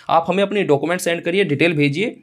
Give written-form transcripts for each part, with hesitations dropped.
आप हमें अपनी डॉक्यूमेंट सेंड करिए, डिटेल भेजिए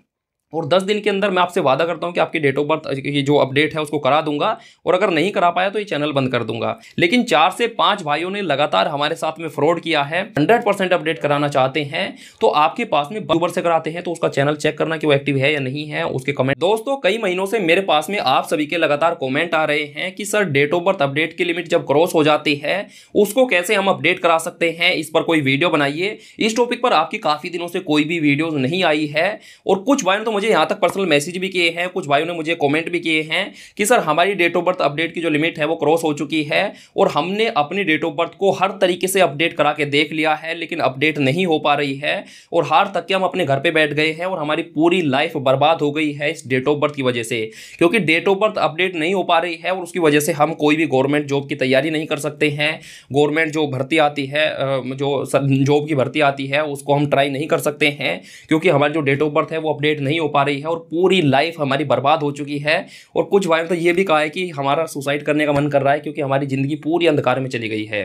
और 10 दिन के अंदर मैं आपसे वादा करता हूं कि आपकी डेट ऑफ बर्थ की जो अपडेट है उसको करा दूंगा। और अगर नहीं करा पाया तो ये चैनल बंद कर दूंगा। लेकिन 4 से 5 भाइयों ने लगातार हमारे साथ में फ्रॉड किया है। 100% अपडेट कराना चाहते हैं तो आपके पास में यूट्यूबर से कराते हैं तो उसका चैनल चेक करना कि वो एक्टिव है या नहीं है, उसके कमेंट। दोस्तों, कई महीनों से मेरे पास में आप सभी के लगातार कॉमेंट आ रहे हैं कि sir date of birth update की लिमिट जब क्रॉस हो जाती है उसको कैसे हम अपडेट करा सकते हैं, इस पर कोई वीडियो बनाइए। इस टॉपिक पर आपकी काफी दिनों से कोई भी वीडियो नहीं आई है और कुछ भाइयों ने तो मुझे यहां तक पर्सनल मैसेज भी किए हैं, कुछ भाइयों ने मुझे कमेंट भी किए हैं कि सर हमारी डेट ऑफ बर्थ अपडेट की जो लिमिट है वो क्रॉस हो चुकी है और हमने अपनी डेट ऑफ बर्थ को हर तरीके से अपडेट करा के देख लिया है लेकिन अपडेट नहीं हो पा रही है और हार तक के हम अपने घर पे बैठ गए हैं और हमारी पूरी लाइफ बर्बाद हो गई है इस डेट ऑफ बर्थ की वजह से। क्योंकि डेट ऑफ बर्थ अपडेट नहीं हो पा रही है और उसकी वजह से हम कोई भी गवर्नमेंट जॉब की तैयारी नहीं कर सकते हैं। गवर्नमेंट जो भर्ती आती है, जो जॉब की भर्ती आती है उसको हम ट्राई नहीं कर सकते हैं क्योंकि हमारी जो डेट ऑफ बर्थ है वो अपडेट नहीं हो पा रही है और पूरी लाइफ हमारी बर्बाद हो चुकी है। और कुछ भाइयों तो ये भी कहा है कि हमारा सुसाइड करने का मन कर रहा है क्योंकि हमारी जिंदगी पूरी अंधकार में चली गई है।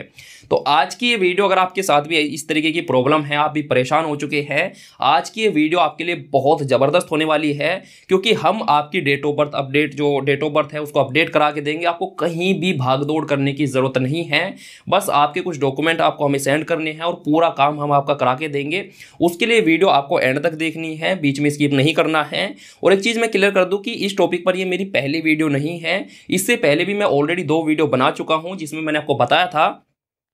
तो आज की ये वीडियो, अगर आपके साथ भी इस तरीके की प्रॉब्लम है, आप भी परेशान हो चुके हैं, आज की ये वीडियो आपके लिए बहुत जबरदस्त होने वाली है क्योंकि हम आपकी डेट ऑफ बर्थ अपडेट, जो डेट ऑफ बर्थ है उसको अपडेट करा के देंगे। आपको कहीं भी भागदौड़ करने की जरूरत नहीं है, बस आपके कुछ डॉक्यूमेंट आपको हमें सेंड करने हैं और पूरा काम हम आपका करा के देंगे। उसके लिए वीडियो आपको एंड तक देखनी है, बीच में स्किप नहीं करना है। और एक चीज मैं क्लियर कर दूं कि इस टॉपिक पर ये मेरी पहली वीडियो नहीं है, इससे पहले भी मैं ऑलरेडी 2 वीडियो बना चुका हूं जिसमें मैंने आपको बताया था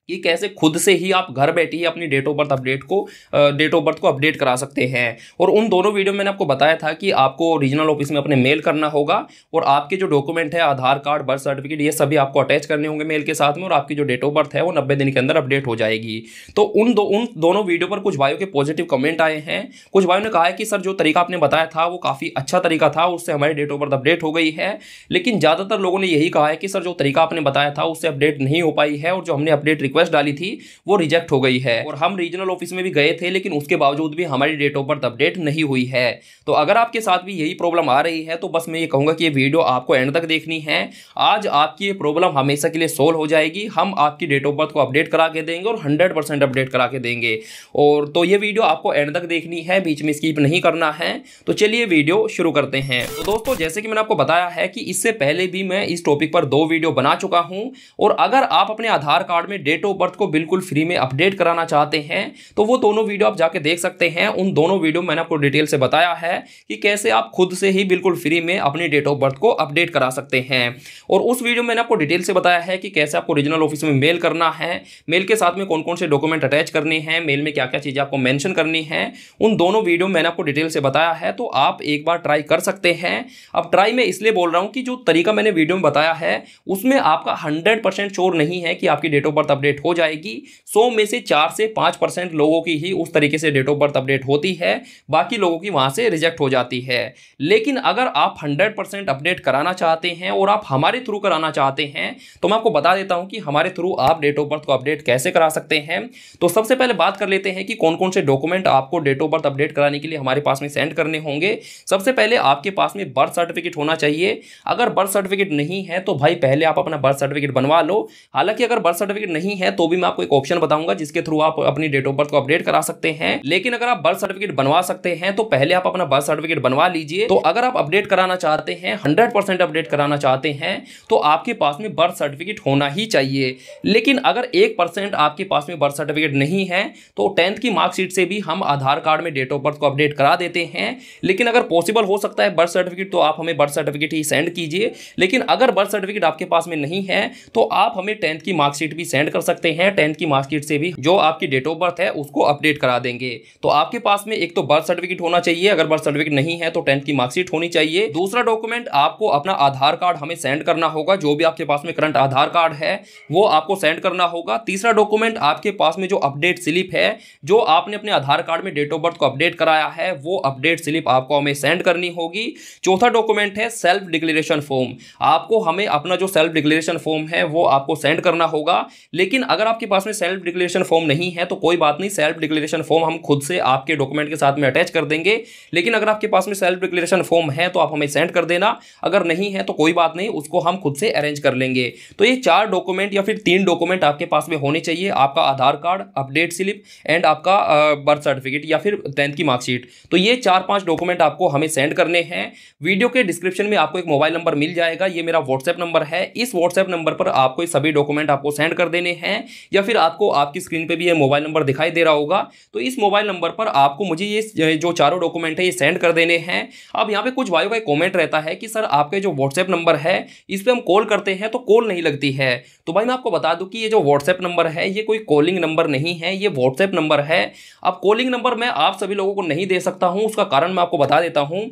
कि कैसे खुद से ही आप घर बैठे ही अपनी डेट ऑफ बर्थ को अपडेट करा सकते हैं। और उन दोनों वीडियो में मैंने आपको बताया था कि आपको रीजनल ऑफिस में अपने मेल करना होगा और आपके जो डॉक्यूमेंट है, आधार कार्ड, बर्थ सर्टिफिकेट, ये सभी आपको अटैच करने होंगे मेल के साथ में और आपकी जो डेट ऑफ बर्थ है वो 90 दिन के अंदर अपडेट हो जाएगी। तो उन दोनों वीडियो पर कुछ भाइयों के पॉजिटिव कमेंट आए हैं। कुछ भाइयों ने कहा है कि सर जो तरीका आपने बताया था वो काफ़ी अच्छा तरीका था, उससे हमारी डेट ऑफ बर्थ अपडेट हो गई है। लेकिन ज़्यादातर लोगों ने यही कहा है कि सर जो तरीका आपने बताया था उससे अपडेट नहीं हो पाई है और जो हमने अपडेट रिक्वेस्ट डाली थी वो रिजेक्ट हो गई है। और हम रीजनल ऑफिस में भी गए थे लेकिन उसके बावजूद भी हमारी डेट ऑफ बर्थ अपडेट नहीं हुई है। तो अगर आपके साथ भी यही प्रॉब्लम आ रही है तो बस मैं ये कहूंगा कि ये वीडियो आपको एंड तक देखनी है। आज आपकी ये प्रॉब्लम हमेशा के लिए सोल्व हो जाएगी। हम आपकी डेट ऑफ बर्थ को अपडेट करा के देंगे और 100% अपडेट करा के देंगे। और तो ये वीडियो आपको एंड तक देखनी है, बीच में स्किप नहीं करना है। तो चलिए वीडियो शुरू करते हैं। तो दोस्तों, जैसे कि मैंने आपको बताया है कि इससे पहले भी मैं इस टॉपिक पर 2 वीडियो बना चुका हूं और अगर आप अपने आधार कार्ड में डेट ऑफ बर्थ को बिल्कुल फ्री में अपडेट कराना चाहते हैं तो वो दोनों वीडियो आप जाके देख सकते हैं। उन दोनों वीडियो मैंने आपको डिटेल से बताया है कि कैसे आप खुद से ही बिल्कुल फ्री में अपनी डेट ऑफ बर्थ को अपडेट करा सकते हैं। और उस वीडियो में मैंने आपको डिटेल से बताया है कि कैसे आपको रीजनल ऑफिस में मेल करना है, मेल के साथ में कौन कौन से डॉक्यूमेंट अटैच करने हैं, मेल में क्या क्या चीजें आपको मेंशन करनी है। उन दोनों वीडियो मैंने आपको डिटेल से बताया है, तो आप एक बार ट्राई कर सकते हैं। अब ट्राई मैं इसलिए बोल रहा हूं कि जो तरीका मैंने वीडियो में बताया है उसमें आपका 100% श्योर नहीं है कि आपकी डेट ऑफ बर्थ अपडेट हो जाएगी। 100 में से 4 से 5% लोगों की ही उस तरीके से डेट ऑफ बर्थ अपडेट होती है, बाकी लोगों की वहां से रिजेक्ट हो जाती है। लेकिन अगर आप 100% अपडेट कराना चाहते हैं और आप हमारे थ्रू कराना चाहते हैं तो मैं आपको बता देता हूं कि हमारे थ्रू आप डेट ऑफ बर्थ को अपडेट कैसे करा सकते हैं। तो सबसे पहले बात कर लेते हैं कि कौन कौन से डॉक्यूमेंट आपको डेट ऑफ बर्थ अपडेट कराने के लिए हमारे पास में सेंड करने होंगे। सबसे पहले आपके पास में बर्थ सर्टिफिकेट होना चाहिए। अगर बर्थ सर्टिफिकेट नहीं है तो भाई पहले आप अपना बर्थ सर्टिफिकेट बनवा लो। हालांकि अगर बर्थ सर्टिफिकेट नहीं है तो भी मैं आपको एक ऑप्शन बताऊंगा जिसके थ्रू आप अपनी डेट ऑफ बर्थ को अपडेट करा सकते हैं। लेकिन अगर आप बर्थ सर्टिफिकेट बनवा सकते हैं तो पहले आप अपना बर्थ सर्टिफिकेट बनवा लीजिए। तो अगर आप अपडेट कराना चाहते हैं, 100% अपडेट कराना चाहते हैं तो आपके पास में बर्थ सर्टिफिकेट होना ही चाहिए। लेकिन अगर 1% आपके पास में बर्थ सर्टिफिकेट नहीं है तो 10th की मार्कशीट से भी हम आधार कार्ड में डेट ऑफ बर्थ को अपडेट करा देते हैं। लेकिन अगर पॉसिबल हो सकता है बर्थ सर्टिफिकेट तो आप हमें बर्थ सर्टिफिकेट ही सेंड कीजिए। लेकिन अगर बर्थ सर्टिफिकेट आपके पास में नहीं है तो आप हमें 10th की मार्कशीट भी सेंड कर सकते हैं। 10th की मार्कशीट से भी जो आपकी डेट ऑफ बर्थ है उसको अपडेट करा देंगे। तो आपके पास में एक तो बर्थ सर्टिफिकेट होना चाहिए, अगर बर्थ सर्टिफिकेट नहीं है तो 10th की मार्कशीट होनी चाहिए। दूसरा डॉक्यूमेंट, आपको अपना आधार कार्ड हमें सेंड करना होगा। जो भी आपके पास में करंट आधार कार्ड है वो आपको सेंड करना होगा। तीसरा डॉक्यूमेंट, आपके पास में जो अपडेट स्लिप है, जो आपने अपने आधार कार्ड में डेट ऑफ बर्थ को अपडेट कराया है, वो अपडेट स्लिप आपको हमें सेंड करनी होगी। चौथा डॉक्यूमेंट है सेल्फ डिक्लेरेशन फॉर्म। आपको हमें अपना जो सेल्फ डिक्लेरेशन फॉर्म है वो आपको सेंड करना होगा। लेकिन लेकिन अगर आपके पास में सेल्फ डिक्लेरेशन फॉर्म नहीं है तो कोई बात नहीं, सेल्फ डिक्लेरेशन फॉर्म हम खुद से आपके डॉक्यूमेंट के साथ में अटैच कर देंगे। लेकिन अगर आपके पास में सेल्फ डिक्लेरेशन फॉर्म है तो आप हमें सेंड कर देना, अगर नहीं है तो कोई बात नहीं, उसको हम खुद से अरेंज कर लेंगे। तो ये 4 डॉक्यूमेंट या फिर 3 डॉक्यूमेंट आपके पास में होने चाहिए, आपका आधार कार्ड, अपडेट स्लिप एंड आपका बर्थ सर्टिफिकेट या फिर 10th की मार्कशीट। तो ये 4-5 डॉक्यूमेंट आपको हमें सेंड करने हैं। वीडियो के डिस्क्रिप्शन में आपको एक मोबाइल नंबर मिल जाएगा, ये मेरा व्हाट्सएप नंबर है। इस व्हाट्सएप नंबर पर आपको ये सभी डॉक्यूमेंट आपको सेंड कर देने हैं, या फिर आपको आपकी स्क्रीन पे भी ये मोबाइल नंबर दिखाई दे रहा होगा। तो इस मोबाइल नंबर पर आपको मुझे ये जो चारों डॉक्यूमेंट है ये सेंड कर देने हैं। अब यहाँ पे कुछ भाइयों का कॉमेंट रहता है कि सर आपके जो व्हाट्सएप नंबर है इस पर हम कॉल करते हैं तो कॉल नहीं लगती है। तो भाई मैं आपको बता दूं कि ये जो व्हाट्सएप नंबर है ये कोई कॉलिंग नंबर नहीं है, ये व्हाट्सएप नंबर है। अब कॉलिंग नंबर मैं आप सभी लोगों को नहीं दे सकता हूं, उसका कारण मैं आपको बता देता हूं।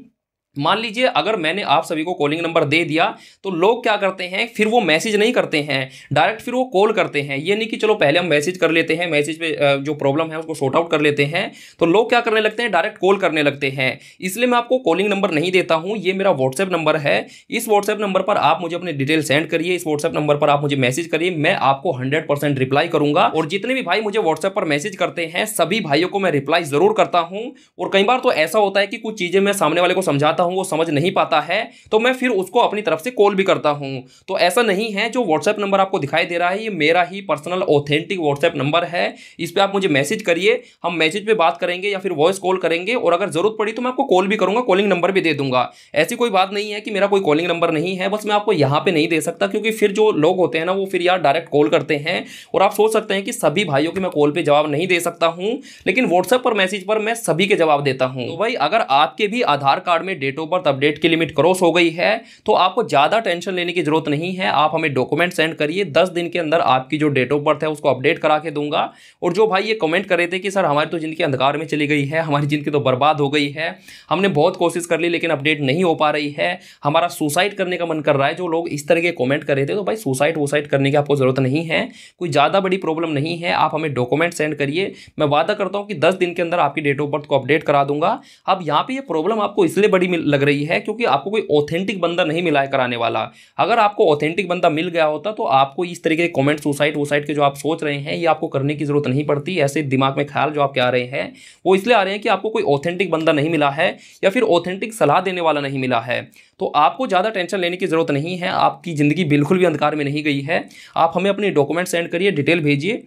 मान लीजिए अगर मैंने आप सभी को कॉलिंग नंबर दे दिया तो लोग क्या करते हैं, फिर वो मैसेज नहीं करते हैं, डायरेक्ट फिर वो कॉल करते हैं। ये नहीं कि चलो पहले हम मैसेज कर लेते हैं, मैसेज पे जो प्रॉब्लम है उसको सॉर्ट आउट कर लेते हैं, तो लोग क्या करने लगते हैं, डायरेक्ट कॉल करने लगते हैं। इसलिए मैं आपको कॉलिंग नंबर नहीं देता हूं, ये मेरा व्हाट्सएप नंबर है। इस व्हाट्सएप नंबर पर आप मुझे अपने डिटेल सेंड करिए, इस व्हाट्सएप नंबर पर आप मुझे मैसेज करिए, मैं आपको 100% रिप्लाई करूंगा। और जितने भी भाई मुझे व्हाट्सएप पर मैसेज करते हैं सभी भाइयों को मैं रिप्लाई जरूर करता हूं। और कई बार तो ऐसा होता है कि कुछ चीजें मैं सामने वाले को समझाता हूं, वो समझ नहीं है तो मैं फिर उसको अपनी तरफ से कॉल भी करता हूं। तो ऐसा नहीं है, जो व्हाट्सएप नंबर आपको दिखाई दे रहा है ये मेरा ही पर्सनल ऑथेंटिक व्हाट्सएप नंबर है। इस पे आप मुझे मैसेज करिए, हम मैसेज पे बात करेंगे या फिर वॉइस कॉल करेंगे, और अगर जरूरत पड़ी तो मैं आपको कॉल भी करूंगा, कॉलिंग नंबर भी दे दूंगा। ऐसी कोई बात नहीं है कि मेरा कोई कॉलिंग नंबर नहीं है, बस मैं आपको यहां पे नहीं दे सकता क्योंकि फिर जो लोग होते हैं ना वो फिर यार डायरेक्ट कॉल करते हैं। और आप सोच सकते हैं कि सभी भाइयों के मैं कॉल पे जवाब नहीं दे सकता हूं, लेकिन व्हाट्सएप पर मैसेज पर मैं सभी के जवाब देता हूं। तो भाई अगर आपके भी आधार कार्ड में डेट ऑफ बर्थ अपडेट की लिमिट क्रॉस हो गई है तो आपको ज्यादा टेंशन लेने की जरूरत नहीं है। आप हमें डॉक्यूमेंट सेंड करिए, 10 दिन के अंदर आपकी जो डेट ऑफ बर्थ है उसको अपडेट करा के दूंगा। और जो भाई ये कमेंट कर रहे थे कि सर हमारी तो जिंदगी अंधकार में चली गई है, हमारी जिंदगी तो बर्बाद हो गई है, हमने बहुत कोशिश कर ली लेकिन अपडेट नहीं हो पा रही है, हमारा सुसाइड करने का मन कर रहा है, जो लोग इस तरह के कमेंट कर रहे थे, तो भाई सुसाइड करने की आपको जरूरत नहीं है, कोई ज्यादा बड़ी प्रॉब्लम नहीं है। आप हमें डॉक्यूमेंट सेंड करिए, मैं वादा करता हूं कि 10 दिन के अंदर आपकी डेट ऑफ बर्थ को अपडेट करा दूंगा। अब यहाँ पे ये प्रॉब्लम आपको इसलिए बड़ी लग रही है क्योंकि आपको कोई ऑथेंटिक बंदा नहीं मिला है कराने वाला। अगर आपको ऑथेंटिक बंदा मिल गया होता तो आपको इस तरीके के कमेंट सुसाइड के जो आप सोच रहे हैं ये आपको करने की जरूरत नहीं पड़ती। ऐसे दिमाग में ख्याल जो आपके आ रहे हैं वो इसलिए आ रहे हैं कि आपको कोई ऑथेंटिक बंदा नहीं मिला है या फिर ऑथेंटिक सलाह देने वाला नहीं मिला है। तो आपको ज़्यादा टेंशन लेने की जरूरत नहीं है, आपकी ज़िंदगी बिल्कुल भी अंधकार में नहीं गई है। आप हमें अपनी डॉक्यूमेंट सेंड करिए, डिटेल भेजिए,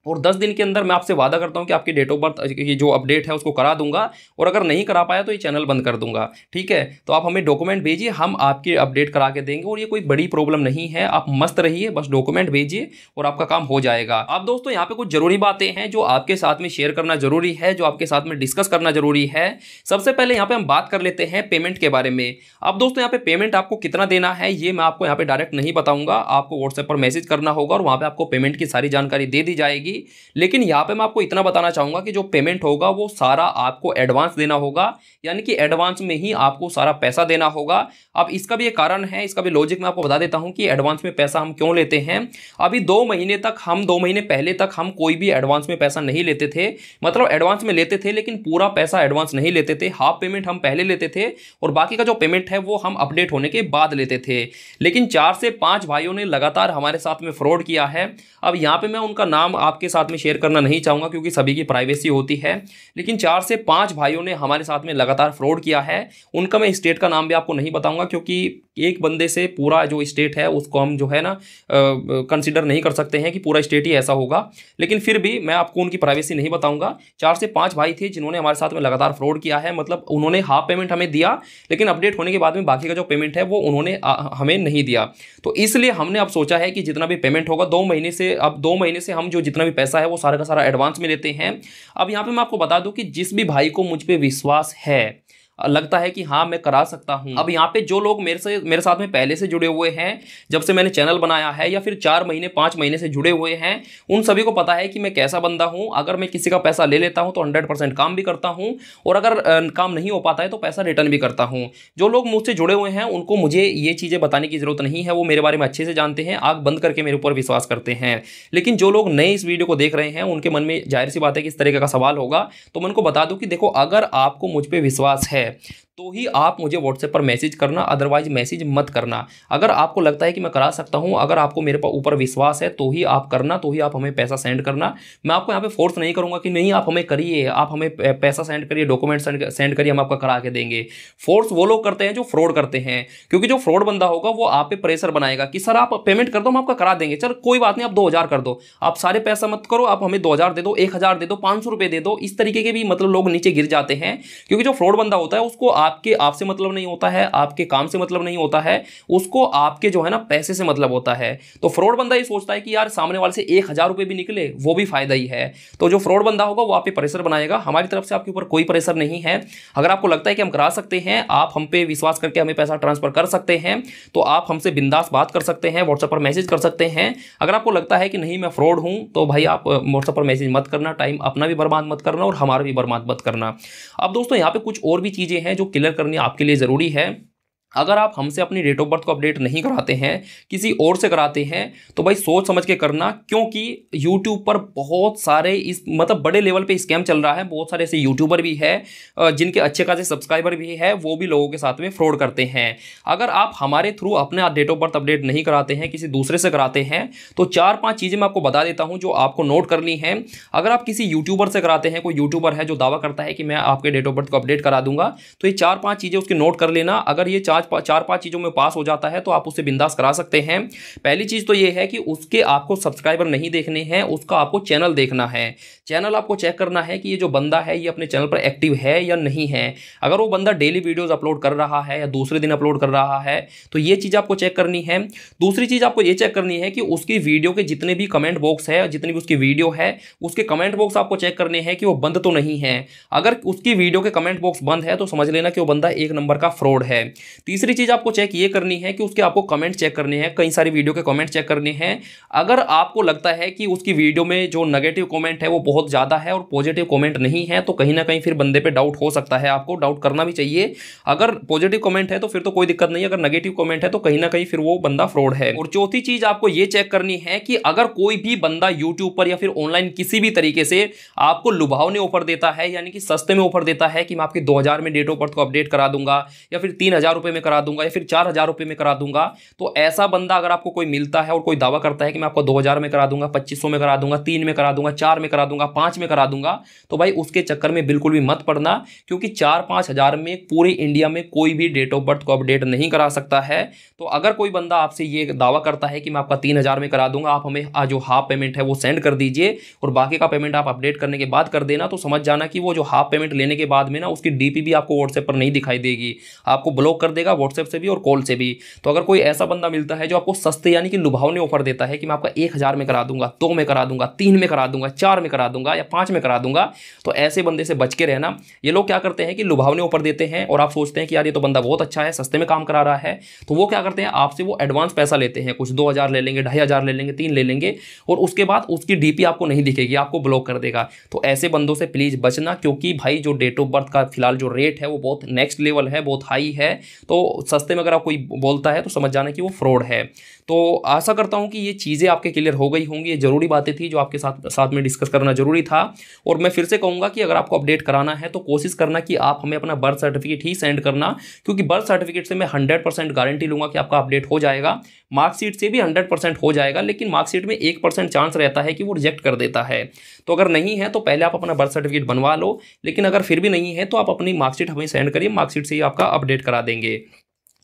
और 10 दिन के अंदर मैं आपसे वादा करता हूं कि आपकी डेट ऑफ बर्थ की जो अपडेट है उसको करा दूंगा। और अगर नहीं करा पाया तो ये चैनल बंद कर दूंगा, ठीक है। तो आप हमें डॉक्यूमेंट भेजिए, हम आपकी अपडेट करा के देंगे, और ये कोई बड़ी प्रॉब्लम नहीं है। आप मस्त रहिए, बस डॉक्यूमेंट भेजिए और आपका काम हो जाएगा। अब दोस्तों यहाँ पे कुछ जरूरी बातें हैं जो आपके साथ में शेयर करना जरूरी है, जो आपके साथ में डिस्कस करना जरूरी है। सबसे पहले यहाँ पे हम बात कर लेते हैं पेमेंट के बारे में। अब दोस्तों यहाँ पे पेमेंट आपको कितना देना है ये मैं आपको यहाँ पे डायरेक्ट नहीं बताऊंगा, आपको व्हाट्सएप पर मैसेज करना होगा और वहाँ पे आपको पेमेंट की सारी जानकारी दे दी जाएगी। लेकिन यहाँ पे मैं आपको इतना बताना चाहूंगा कि जो पेमेंट होगा वो सारा आपको एडवांस देना होगा, यानी कि एडवांस में ही आपको सारा पैसा देना होगा। अब इसका भी एक कारण है, इसका भी लॉजिक मैं आपको बता देता हूं कि एडवांस में पैसा हम क्यों लेते हैं। अभी 2 महीने पहले तक हम कोई भी एडवांस में पैसा नहीं लेते थे, मतलब एडवांस में लेते थे लेकिन पूरा पैसा एडवांस नहीं लेते थे। हाफ पेमेंट हम पहले लेते थे और बाकी का जो पेमेंट है वो हम अपडेट होने के बाद लेते थे। लेकिन 4 से 5 भाइयों ने लगातार हमारे साथ में फ्रॉड किया है। अब यहाँ पे मैं उनका नाम आपके साथ में शेयर करना नहीं चाहूंगा क्योंकि सभी की प्राइवेसी होती है, लेकिन 4 से 5 भाइयों ने हमारे साथ में लगातार फ्रॉड किया है। उनका मैं स्टेट का नाम भी आपको नहीं बताऊंगा क्योंकि एक बंदे से पूरा जो स्टेट है उसको हम जो है ना कंसीडर नहीं कर सकते हैं कि पूरा स्टेट ही ऐसा होगा, लेकिन फिर भी मैं आपको उनकी प्राइवेसी नहीं बताऊंगा। 4 से 5 भाई थे जिन्होंने हमारे साथ में लगातार फ्रॉड किया है, मतलब उन्होंने हाफ पेमेंट हमें दिया लेकिन अपडेट होने के बाद में बाकी का जो पेमेंट है वो उन्होंने हमें नहीं दिया। तो इसलिए हमने अब सोचा है कि जितना भी पेमेंट होगा 2 महीने से, अब 2 महीने से हम जो जितना भी पैसा है वो सारा का सारा एडवांस में लेते हैं। अब यहाँ पे मैं आपको बता दूं कि जिस भी भाई को मुझ पे विश्वास है, लगता है कि हाँ मैं करा सकता हूं। अब यहाँ पे जो लोग मेरे साथ में पहले से जुड़े हुए हैं, जब से मैंने चैनल बनाया है, या फिर 4 महीने 5 महीने से जुड़े हुए हैं, उन सभी को पता है कि मैं कैसा बंदा हूं। अगर मैं किसी का पैसा ले लेता हूं तो 100% काम भी करता हूं, और अगर काम नहीं हो पाता है तो पैसा रिटर्न भी करता हूं। जो लोग मुझसे जुड़े हुए हैं उनको मुझे ये चीज़ें बताने की जरूरत नहीं है, वो मेरे बारे में अच्छे से जानते हैं, आंख बंद करके मेरे ऊपर विश्वास करते हैं। लेकिन जो लोग नए इस वीडियो को देख रहे हैं उनके मन में जाहिर सी बात है कि इस तरीके का सवाल होगा, तो मैं उनको बता दूं कि देखो अगर आपको मुझ पर विश्वास है, है तो ही आप मुझे व्हाट्सएप पर मैसेज करना, अदरवाइज मैसेज मत करना। अगर आपको लगता है कि मैं करा सकता हूं, अगर आपको मेरे ऊपर विश्वास है तो ही आप करना, तो ही आप हमें पैसा सेंड करना। मैं आपको यहाँ पे फोर्स नहीं करूंगा कि नहीं आप हमें करिए, आप हमें पैसा सेंड करिए, डॉक्यूमेंट सेंड करिए, हम आपका करा के देंगे। फोर्स वो लोग करते हैं जो फ्रॉड करते हैं, क्योंकि जो फ्रॉड बंदा होगा वो आप पे प्रेशर बनाएगा कि सर आप पेमेंट कर दो, हम आपका करा देंगे। चल कोई बात नहीं, आप 2000 कर दो, आप सारे पैसा मत करो, आप हमें 2000 दे दो, 1000 दे दो, 500 रुपए दे दो। इस तरीके के भी मतलब लोग नीचे गिर जाते हैं, क्योंकि जो फ्रॉड बंदा होता है उसको आपसे मतलब नहीं होता है, आपके काम से मतलब नहीं होता है, उसको आपके जो है ना पैसे से मतलब होता है। तो फ्रॉड बंदा ये सोचता है कि यार सामने वाले से 1000 रुपए भी निकले वो भी फायदा ही है। तो जो फ्रॉड बंदा होगा वो आप पे प्रेशर बनाएगा। हमारी तरफ से आपके ऊपर कोई प्रेशर नहीं है। अगर आपको लगता है कि हम करा सकते हैं, आप हम पे विश्वास करके हमें पैसा ट्रांसफर कर सकते हैं, तो आप हमसे बिंदास बात कर सकते हैं, व्हाट्सएप पर मैसेज कर सकते हैं। अगर आपको लगता है कि नहीं मैं फ्रॉड हूं, तो भाई आप व्हाट्सएप पर मैसेज मत करना, टाइम अपना भी बर्बाद मत करना और हमारा भी बर्बाद मत करना। अब दोस्तों यहाँ पे कुछ और भी चीजें हैं जो क्लियर करनी आपके लिए जरूरी है। अगर आप हमसे अपनी डेट ऑफ बर्थ को अपडेट नहीं कराते हैं, किसी और से कराते हैं, तो भाई सोच समझ के करना, क्योंकि यूट्यूब पर बहुत सारे इस मतलब बड़े लेवल पे स्कैम चल रहा है। बहुत सारे ऐसे यूट्यूबर भी है जिनके अच्छे खासे सब्सक्राइबर भी है, वो भी लोगों के साथ में फ्रॉड करते हैं। अगर आप हमारे थ्रू अपने डेट ऑफ बर्थ अपडेट नहीं कराते हैं, किसी दूसरे से कराते हैं, तो 4-5 चीज़ें मैं आपको बता देता हूँ जो आपको नोट करनी है। अगर आप किसी यूट्यूबर से कराते हैं, कोई यूट्यूबर है जो दावा करता है कि मैं आपके डेट ऑफ बर्थ को अपडेट करा दूंगा, तो ये 4-5 चीज़ें उसकी नोट कर लेना। अगर ये 4-5 चीज़ों में पास हो जाता है तो आप उससे बिंदास करा सकते हैं। पहली चीज़ तो ये है कि उसके आपको सब्सक्राइबर नहीं देखने हैं, उसका आपको चैनल देखना है। चैनल आपको चेक करना है कि ये जो बंदा है ये अपने चैनल पर एक्टिव है या नहीं है। अगर वो बंदा डेली वीडियोस अपलोड कर रहा है या दूसरे दिन अपलोड कर रहा है, तो ये चीज़ आपको चेक करनी है। दूसरी चीज़ आपको ये चेक करनी है कि उसकी वीडियो के जितने भी कमेंट बॉक्स है, जितनी भी उसकी वीडियो है, उसके कमेंट बॉक्स आपको चेक करने हैं कि वो बंद तो नहीं है। अगर उसकी वीडियो के कमेंट बॉक्स बंद है तो समझ लेना कि वो बंदा एक नंबर का फ्रॉड है। तीसरी चीज़ आपको चेक ये करनी है कि उसके आपको कमेंट चेक करने हैं, कई सारी वीडियो के कमेंट चेक करने हैं। अगर आपको लगता है कि उसकी वीडियो में जो नेगेटिव कमेंट है वो बहुत ज़्यादा है और पॉजिटिव कमेंट नहीं है, तो कहीं ना कहीं फिर बंदे पे डाउट हो सकता है। आपको डाउट करना भी चाहिए। अगर पॉजिटिव कमेंट है तो फिर तो कोई दिक्कत नहीं है, अगर नेगेटिव कमेंट है तो कहीं ना कहीं फिर वो बंदा फ्रॉड है। और चौथी चीज़ आपको ये चेक करनी है कि अगर कोई भी बंदा यूट्यूब पर या फिर ऑनलाइन किसी भी तरीके से आपको लुभावने ऑफर देता है, यानी कि सस्ते में ऑफर देता है कि मैं आपके 2000 में डेट ऑफ बर्थ को अपडेट करा दूंगा, या फिर 3000 रुपये में करा दूंगा, या फिर 4000 रुपये में करा दूंगा, तो ऐसा बंदा अगर आपको कोई मिलता है और कोई दावा करता है कि मैं आपको 2000 में करा दूंगा, 2500 में करा दूंगा, 3 में करा दूंगा, 4 में करा दूंगा, 5 में करा दूंगा, तो भाई उसके चक्कर में बिल्कुल भी मत पड़ना। क्योंकि 4-5 हज़ार में पूरे इंडिया में कोई भी डेट ऑफ बर्थ को अपडेट नहीं करा सकता है। तो अगर कोई बंदा आपसे ये दावा करता है कि मैं आपका 3000 में करा दूंगा, आप हमें जो हाफ पेमेंट है वो सेंड कर दीजिए और बाकी का पेमेंट आप अपडेट करने के बाद कर देना, तो समझ जाना कि वो जो हाफ पेमेंट लेने के बाद में ना उसकी डीपी भी आपको व्हाट्सएप पर नहीं दिखाई देगी, आपको ब्लॉक कर देगा व्हाट्सएप से भी और कॉल से भी। तो अगर कोई ऐसा बंदा मिलता है जो आपको सस्ते यानी कि लुभावने ऑफर देता है कि मैं आपका 1000 में करा दूंगा, 2 में करा दूंगा, 3 में करा दूंगा, 4 में करा दूंगा या 5 में करा दूंगा, तो ऐसे बंदे से बच के रहना। ये लोग क्या करते हैं कि लुभावने ऑफर देते हैं और आप सोचते हैं कि यार ये तो बंदा बहुत अच्छा है, सस्ते में काम करा रहा है, तो वो क्या करते हैं आपसे वो एडवांस पैसा लेते हैं, कुछ 2000 ले लेंगे, 2500 ले लेंगे, 3 ले लेंगे, और उसके बाद उसकी डीपी आपको नहीं दिखेगी, आपको ब्लॉक कर देगा। तो ऐसे बंदों से प्लीज बचना, क्योंकि भाई जो डेट ऑफ बर्थ का फिलहाल जो रेट है वो बहुत नेक्स्ट लेवल है, बहुत हाई है। तो सस्ते में अगर आप कोई बोलता है तो समझ जाना कि वो फ्रॉड है। तो आशा करता हूं कि ये चीज़ें आपके क्लियर हो गई होंगी। ये जरूरी बातें थी जो आपके साथ में डिस्कस करना जरूरी था। और मैं फिर से कहूँगा कि अगर आपको अपडेट कराना है तो कोशिश करना कि आप हमें अपना बर्थ सर्टिफिकेट ही सेंड करना, क्योंकि बर्थ सर्टिफिकेट से मैं 100% गारंटी लूँगा कि आपका अपडेट हो जाएगा। मार्कशीट से भी 100% हो जाएगा, लेकिन मार्कशीट में 1% चांस रहता है कि वो रिजेक्ट कर देता है। तो अगर नहीं है तो पहले आप अपना बर्थ सर्टिफिकेट बनवा लो, लेकिन अगर फिर भी नहीं है तो आप अपनी मार्कशीट हमें सेंड करिए, मार्कशीट से ही आपका अपडेट करा देंगे।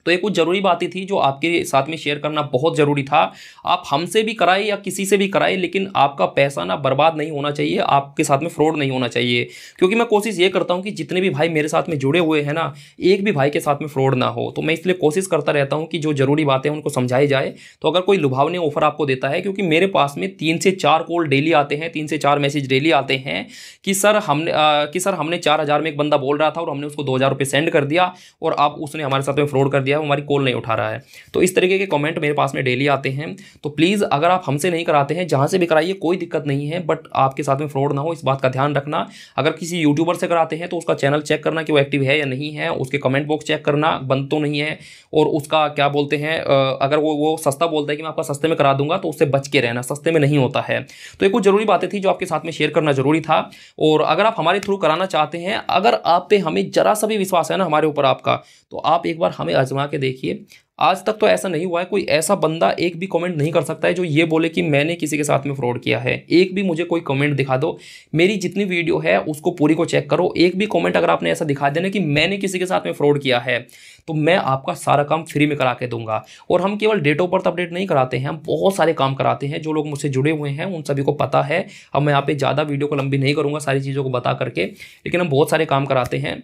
तो ये कुछ ज़रूरी बातें थी जो आपके साथ में शेयर करना बहुत ज़रूरी था। आप हमसे भी कराए या किसी से भी कराए, लेकिन आपका पैसा ना बर्बाद नहीं होना चाहिए, आपके साथ में फ्रॉड नहीं होना चाहिए। क्योंकि मैं कोशिश ये करता हूँ कि जितने भी भाई मेरे साथ में जुड़े हुए हैं ना, एक भी भाई के साथ में फ्रॉड ना हो। तो मैं इसलिए कोशिश करता रहता हूँ कि जो ज़रूरी बातें हैं उनको समझाई जाए। तो अगर कोई लुभावने ऑफर आपको देता है, क्योंकि मेरे पास में 3 से 4 कॉल डेली आते हैं, 3 से 4 मैसेज डेली आते हैं कि सर हमने 4000 में एक बंदा बोल रहा था और हमने उसको 2000 रुपये सेंड कर दिया और अब उसने हमारे साथ में फ्रॉड कर दिया, गया, हमारी कॉल नहीं उठा रहा है। तो इस तरीके के कमेंट मेरे पास में डेली आते हैं। तो प्लीज़ अगर आप हमसे नहीं कराते हैं, जहाँ से भी कराइए कोई दिक्कत नहीं है, बट आपके साथ में फ्रॉड ना हो, इस बात का ध्यान रखना। अगर किसी यूट्यूबर से कराते हैं तो उसका चैनल चेक करना कि वो एक्टिव है या नहीं है, उसके कमेंट बॉक्स चेक करना बंद तो नहीं है, और उसका क्या बोलते हैं अगर वो सस्ता बोलता है कि मैं आपका सस्ते में करा दूंगा तो उससे बच के रहना, सस्ते में नहीं होता है। तो ये कुछ ज़रूरी बातें थी जो आपके साथ में शेयर करना जरूरी था। और अगर आप हमारे थ्रू कराना चाहते हैं, अगर आप पे हमें जरा सा भी विश्वास है ना हमारे ऊपर आपका, तो आप एक बार हमें आजमा के देखिए। आज तक तो ऐसा नहीं हुआ है, कोई ऐसा बंदा एक भी कमेंट नहीं कर सकता है जो ये बोले कि मैंने किसी के साथ में फ्रॉड किया है। एक भी मुझे कोई कमेंट दिखा दो, मेरी जितनी वीडियो है उसको पूरी को चेक करो, एक भी कमेंट अगर आपने ऐसा दिखा देना कि मैंने किसी के साथ में फ्रॉड किया है, तो मैं आपका सारा काम फ्री में करा के दूंगा। और हम केवल डेट ऑफ बर्थ अपडेट नहीं कराते हैं, हम बहुत सारे काम कराते हैं। जो लोग मुझसे जुड़े हुए हैं उन सभी को पता है। अब मैं यहाँ पे ज़्यादा वीडियो को लंबी नहीं करूँगा सारी चीज़ों को बता करके, लेकिन हम बहुत सारे काम कराते हैं।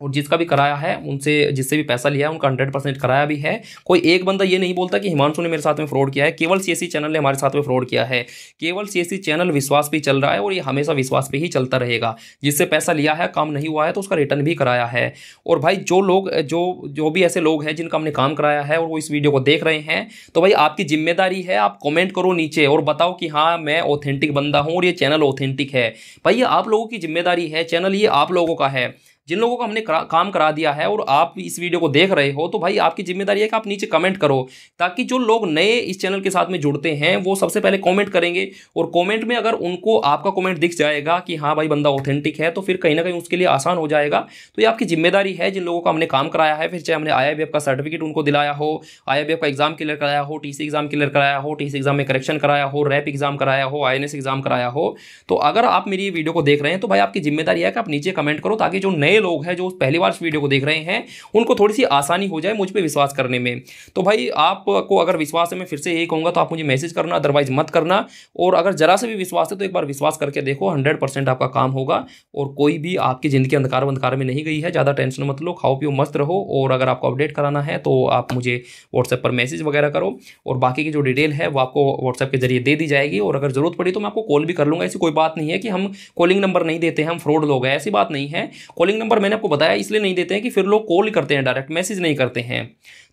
और जिसका भी कराया है उनसे, जिससे भी पैसा लिया है उनका 100% कराया भी है। कोई एक बंदा ये नहीं बोलता कि हिमांशु ने मेरे साथ में फ्रॉड किया है, केवल सीएससी चैनल ने हमारे साथ में फ्रॉड किया है। केवल सीएससी चैनल विश्वास पे चल रहा है और ये हमेशा विश्वास पे ही चलता रहेगा। जिससे पैसा लिया है, काम नहीं हुआ है तो उसका रिटर्न भी कराया है। और भाई जो लोग जो भी ऐसे लोग हैं जिनका हमने काम कराया है और वो इस वीडियो को देख रहे हैं, तो भाई आपकी जिम्मेदारी है, आप कॉमेंट करो नीचे और बताओ कि हाँ मैं ऑथेंटिक बंदा हूँ और ये चैनल ऑथेंटिक है। भाई ये आप लोगों की जिम्मेदारी है, चैनल ये आप लोगों का है। जिन लोगों को हमने काम करा दिया है और आप इस वीडियो को देख रहे हो, तो भाई आपकी जिम्मेदारी है कि आप नीचे कमेंट करो, ताकि जो लोग नए इस चैनल के साथ में जुड़ते हैं वो सबसे पहले कमेंट करेंगे। और कमेंट में अगर उनको आपका कमेंट दिख जाएगा कि हाँ भाई बंदा ऑथेंटिक है, तो फिर कहीं ना कहीं उसके लिए आसान हो जाएगा। तो ये आपकी जिम्मेदारी है। जिन लोगों को हमने काम कराया है, फिर चाहे हमने IIBF का सर्टिफिकेट उनको दिलाया हो, IIBF का एग्जाम क्लियर कराया हो, TC एग्जाम क्लियर कराया हो, TC एग्जाम में करेक्शन कराया हो, रैप एग्जाम कराया हो, INS एग्जाम कराया हो, तो अगर आप मेरी वीडियो को देख रहे हैं तो भाई आपकी जिम्मेदारी है कि आप नीचे कमेंट करो, ताकि जो नए लोग हैं जो पहली बार इस वीडियो को देख रहे हैं उनको थोड़ी सी आसानी हो जाए मुझ पे विश्वास करने में। तो भाई आपको अगर विश्वास है, मैं फिर से यही कहूंगा, तो आप मुझे मैसेज करना, अदरवाइज मत करना। और अगर जरा से भी विश्वास है तो एक बार विश्वास करके देखो, 100% आपका काम होगा और कोई भी आपकी जिंदगी अंधकार में नहीं गई है। ज़्यादा टेंशन मत लो, खाओ पियो मस्त रहो। और अगर आपको अपडेट कराना है तो आप मुझे व्हाट्सएप पर मैसेज वगैरह करो, और बाकी की जो डिटेल है वो आपको व्हाट्सएप के जरिए दे दी जाएगी। और अगर जरूरत पड़ी तो मैं आपको कॉल भी कर लूँगा। ऐसी कोई बात नहीं है कि हम कॉलिंग नंबर नहीं देते हैं, हम फ्रॉड लोग हैं, ऐसी बात नहीं है। कॉलिंग नंबर मैंने आपको बताया इसलिए नहीं देते हैं कि फिर लोग कॉल करते हैं, डायरेक्ट मैसेज नहीं करते हैं।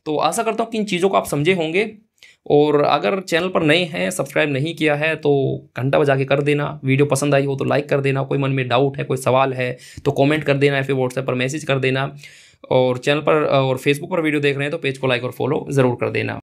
तो आशा करता हूँ कि इन चीज़ों को आप समझे होंगे। और अगर चैनल पर नए हैं, सब्सक्राइब नहीं किया है, तो घंटा बजा के कर देना। वीडियो पसंद आई हो तो लाइक कर देना। कोई मन में डाउट है, कोई सवाल है तो कमेंट कर देना, या फिर व्हाट्सएप पर मैसेज कर देना। और चैनल पर और फेसबुक पर वीडियो देख रहे हैं तो पेज को लाइक और फॉलो ज़रूर कर देना।